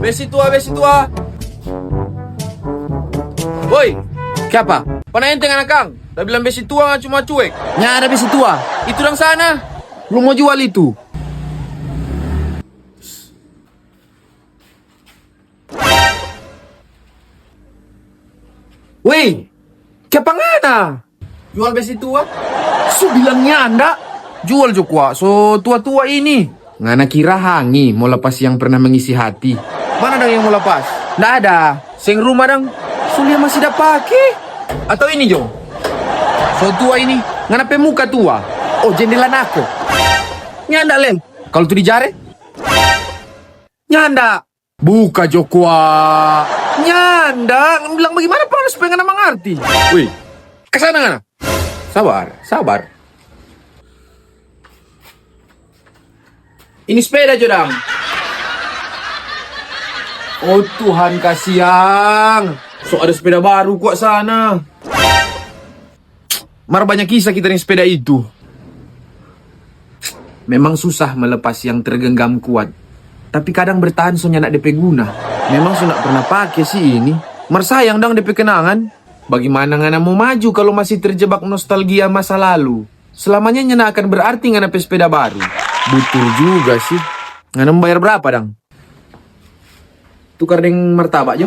Besi tua, besi tua. Woi, Siapa? pana enteng anak Kang? Dah bilang besi tua nggak cuma cuek. Nya ada besi tua. Itu yang sana. Lu mau jual itu? Weh, siapa ngana? Jual besi tua? Su bilangnya anda Jual Jokwa, so tua-tua ini. ngana kira hangi mau lepas yang pernah mengisi hati. Mana dong yang mau lepas? Nggak ada. Seng rumah dong. Sulia masih dah pakai. Atau ini Jo? So tua ini ngana pemuka tua. Oh jendela nako. Nyanda lem. Kalau tuh dijare? Nyanda. Buka Jokwa. Nyanda. Bilang bagaimana pernah supaya ngana mengerti. Wih, kesana ngana. Sabar, sabar. Ini sepeda Jodang. Oh Tuhan kasihan. So ada sepeda baru kok sana. Mar banyak kisah kita nih sepeda itu. Memang susah melepas yang tergenggam kuat. Tapi kadang bertahan soalnya nak DP guna. Memang sudah pernah pakai sih ini. Mar sayang dong DP kenangan. Bagaimana ngana mau maju kalau masih terjebak nostalgia masa lalu? Selamanya nyana akan berarti ngana pe sepeda baru. Betul juga sih. Ngana membayar berapa dong? Tukar dengan martabak Jo.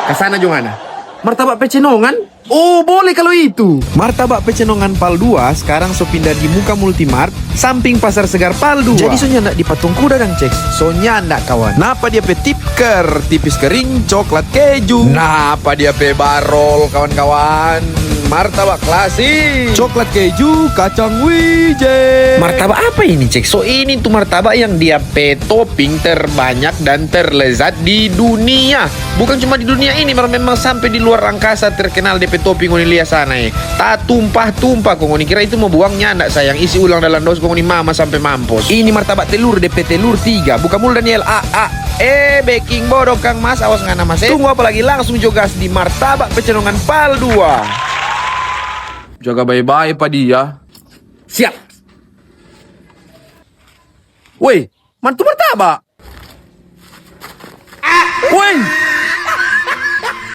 Kesana Jo ngana. Martabak pecenongan? Oh boleh kalau itu. Martabak pecenongan Pal 2 sekarang so pindah di muka Multimart samping Pasar Segar Pal 2. Jadi sonya ndak di patung kuda dang cek. Sonya ndak kawan. Napa dia pe tipker, tipis kering, coklat keju. Napa dia pe barol kawan-kawan. Martabak klasik, coklat keju, kacang wijen. Martabak apa ini cek? So ini tuh martabak yang dia pe topping terbanyak dan terlezat di dunia. Bukan cuma di dunia ini, memang sampai di luar angkasa terkenal DP topping ngoni lihat sana tak tumpah-tumpah kok ngoni kira itu mau buangnya ndak sayang isi ulang dalam dos kok ngoni mama sampai mampus. Ini martabak telur DP telur 3. Buka mul Daniel baking bodoh Kang Mas awas ngana Mas. Tunggu apa lagi langsung jogas di martabak pecenongan Pal 2. Jaga baik-baik Pak dia. Siap. Woi, mantu martabak. Woi.